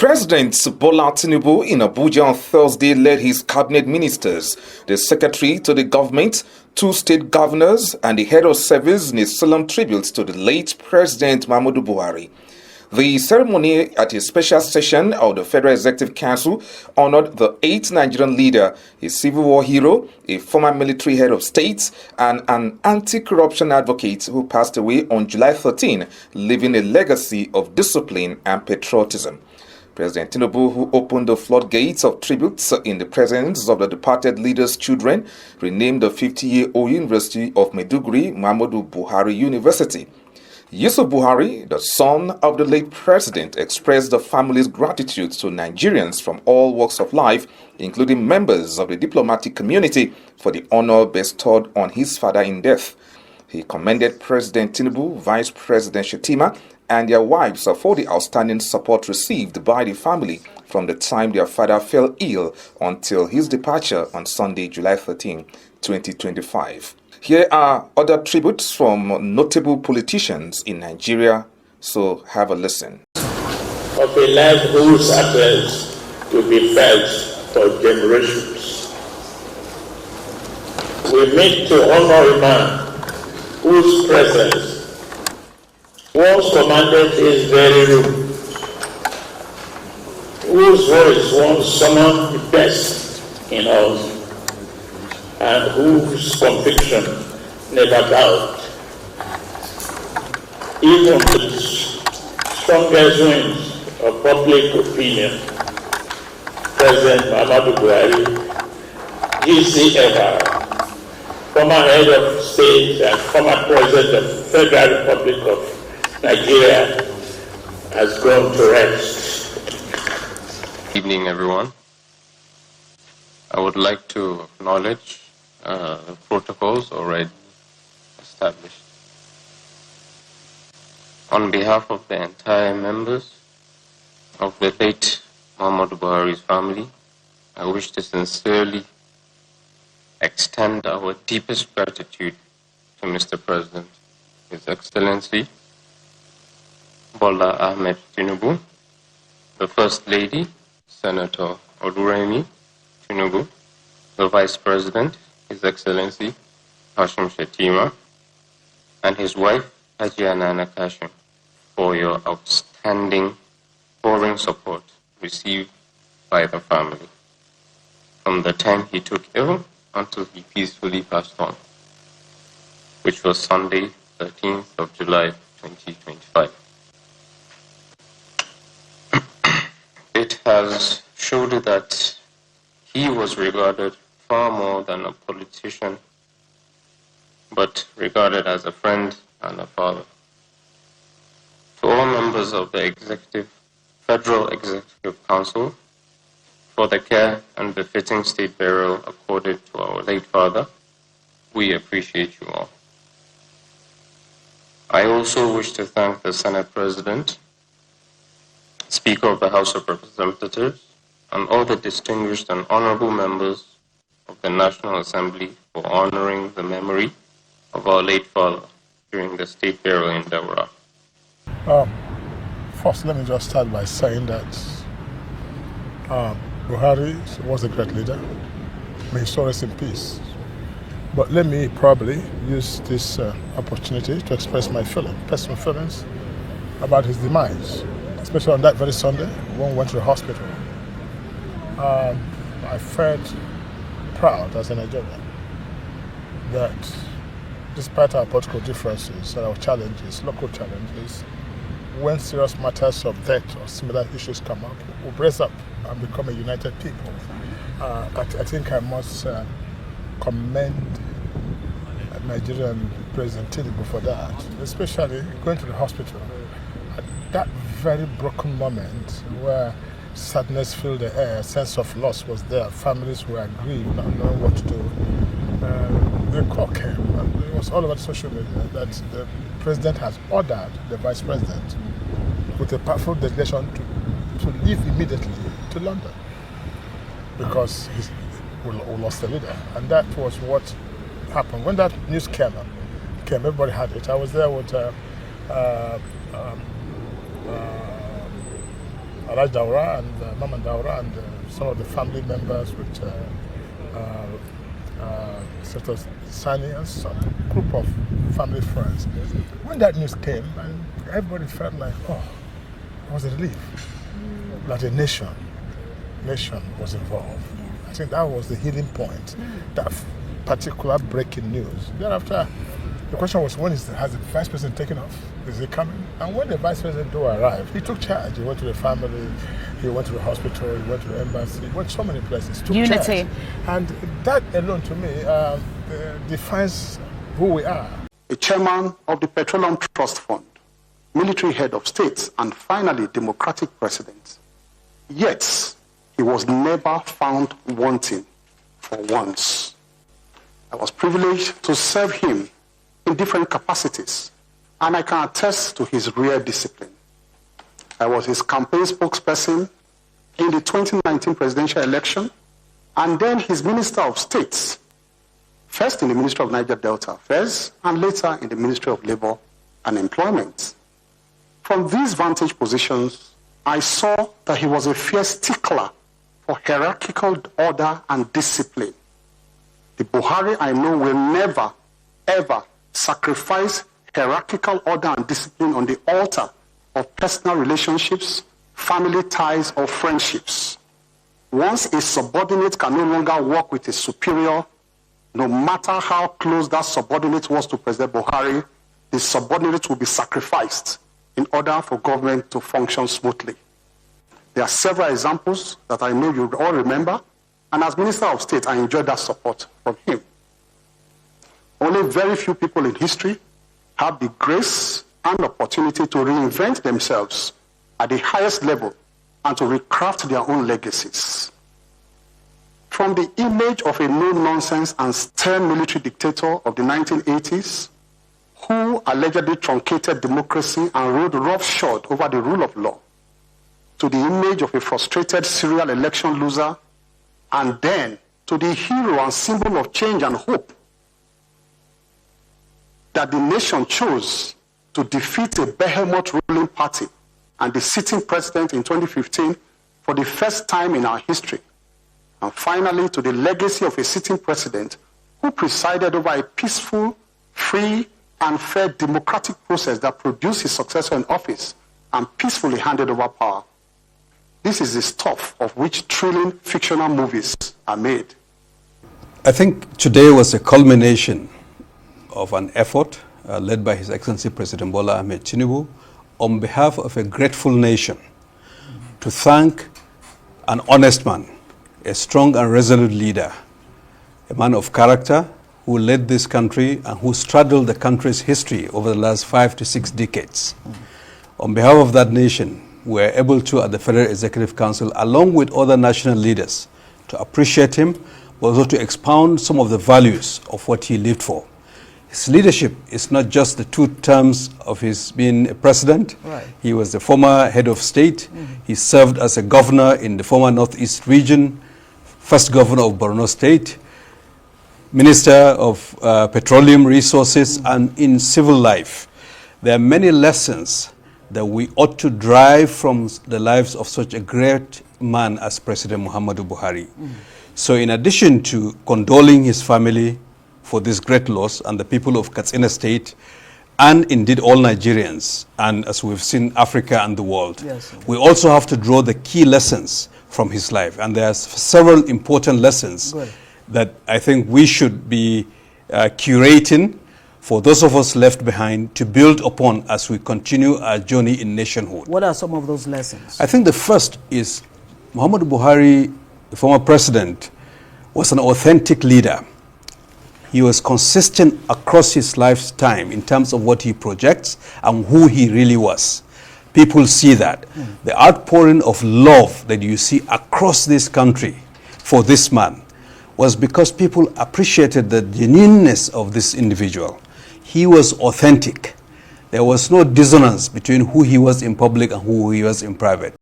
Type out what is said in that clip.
President Bola Tinubu in Abuja on Thursday led his cabinet ministers, the secretary to the government, two state governors, and the head of service in a solemn tribute to the late President Muhammadu Buhari. The ceremony at a special session of the Federal Executive Council honored the 8th Nigerian leader, a Civil War hero, a former military head of state, and an anti-corruption advocate who passed away on July 13, leaving a legacy of discipline and patriotism. President Tinubu, who opened the floodgates of tributes in the presence of the departed leader's children, renamed the 50-year-old University of Maiduguri Muhammadu Buhari University. Yusuf Buhari, the son of the late president, expressed the family's gratitude to Nigerians from all walks of life, including members of the diplomatic community, for the honor bestowed on his father in death. He commended President Tinubu, Vice President Shettima, and their wives for the outstanding support received by the family from the time their father fell ill until his departure on Sunday, July 13, 2025. Here are other tributes from notable politicians in Nigeria, so have a listen. Of a life whose absence will be felt for generations. We meet to honor a man whose presence once commanded his very room, whose voice once summoned the best in us, and whose conviction never bowed. Even the strongest winds of public opinion, President Muhammadu Buhari, GCFR, former head of state and former president of the Federal Republic of Nigeria, has gone to rest. Good evening, everyone. I would like to acknowledge the protocols already established. On behalf of the entire members of the late Muhammadu Buhari's family, I wish to sincerely extend our deepest gratitude to Mr. President, His Excellency Bola Tinubu, the First Lady, Senator Oluremi Tinubu, the Vice President, His Excellency Kashim Shettima, and his wife, Hajiya Nana Kashim, for your outstanding pouring support received by the family from the time he took ill until he peacefully passed on, which was Sunday, 13th of July, 2025. It has showed that he was regarded far more than a politician, but regarded as a friend and a father. To all members of the Federal Executive Council, for the care and befitting state burial accorded to our late father, we appreciate you all. I also wish to thank the Senate President, Speaker of the House of Representatives, and all the distinguished and honorable members of the National Assembly for honoring the memory of our late father during the state burial in Daura. First, let me just start by saying that Buhari was a great leader. May he rest in peace. But let me probably use this opportunity to express my personal feelings about his demise, especially on that very Sunday when we went to the hospital. I felt proud as a Nigerian that despite our political differences and our challenges, local challenges, when serious matters of death or similar issues come up, we brace up and become a united people. I think I must commend Nigerian President Tinubu for that, especially going to the hospital at that very broken moment where sadness filled the air, a sense of loss was there, families were grieved, not knowing what to do. The call came, and it was all over social media that the president has ordered the vice president with a powerful delegation to leave immediately to London because we lost the leader. And that was what happened. When that news came, everybody had it. I was there with Alaj Daura and Mama Daura and some of the family members with Senator Sani and some group of family friends. When that news came, and everybody felt like, oh, it was a relief that a nation was involved. I think that was the healing point, that particular breaking news. Thereafter, the question was, has the vice president taken off? Is he coming? And when the vice president arrived, he took charge. He went to the family, he went to the hospital, he went to the embassy, he went to so many places. Took Unity. Charge. And that alone, to me, defines who we are. The chairman of the Petroleum Trust Fund, military head of state, and finally, democratic president. Yet, he was never found wanting for once. I was privileged to serve him in different capacities, and I can attest to his rare discipline. I was his campaign spokesperson in the 2019 presidential election, and then his Minister of State, first in the Ministry of Niger Delta Affairs, and later in the Ministry of Labor and Employment. From these vantage positions, I saw that he was a fierce stickler for hierarchical order and discipline. The Buhari I know will never, ever sacrifice hierarchical order and discipline on the altar of personal relationships, family ties, or friendships. Once a subordinate can no longer work with a superior, no matter how close that subordinate was to President Buhari, the subordinate will be sacrificed in order for government to function smoothly. There are several examples that I know you all remember, and as Minister of State, I enjoyed that support from him. Only very few people in history have the grace and opportunity to reinvent themselves at the highest level and to recraft their own legacies. From the image of a no-nonsense and stern military dictator of the 1980s, who allegedly truncated democracy and rode roughshod over the rule of law, to the image of a frustrated serial election loser, and then to the hero and symbol of change and hope that the nation chose to defeat a behemoth ruling party and the sitting president in 2015 for the first time in our history. And finally, to the legacy of a sitting president who presided over a peaceful, free, and fair democratic process that produced his successor in office and peacefully handed over power. This is the stuff of which thrilling fictional movies are made. I think today was a culmination of an effort led by His Excellency President Bola Tinubu on behalf of a grateful nation to thank an honest man, a strong and resolute leader, a man of character who led this country and who straddled the country's history over the last 5 to 6 decades. On behalf of that nation, we were able to, at the Federal Executive Council, along with other national leaders, to appreciate him, but also to expound some of the values of what he lived for. His leadership is not just the 2 terms of his being a president. Right. He was the former head of state. He served as a governor in the former Northeast region, first governor of Borno State, Minister of Petroleum Resources, and in civil life. There are many lessons that we ought to derive from the lives of such a great man as President Muhammadu Buhari. So in addition to condoling his family for this great loss and the people of Katsina State, and indeed all Nigerians, and as we've seen, Africa and the world, Yes. we also have to draw the key lessons from his life. And there are several important lessons Good. that I think we should be curating for those of us left behind to build upon as we continue our journey in nationhood. What are some of those lessons? I think the first is Muhammadu Buhari, the former president, was an authentic leader. He was consistent across his lifetime in terms of what he projects and who he really was. People see that. The outpouring of love that you see across this country for this man was because people appreciated the genuineness of this individual. He was authentic. There was no dissonance between who he was in public and who he was in private.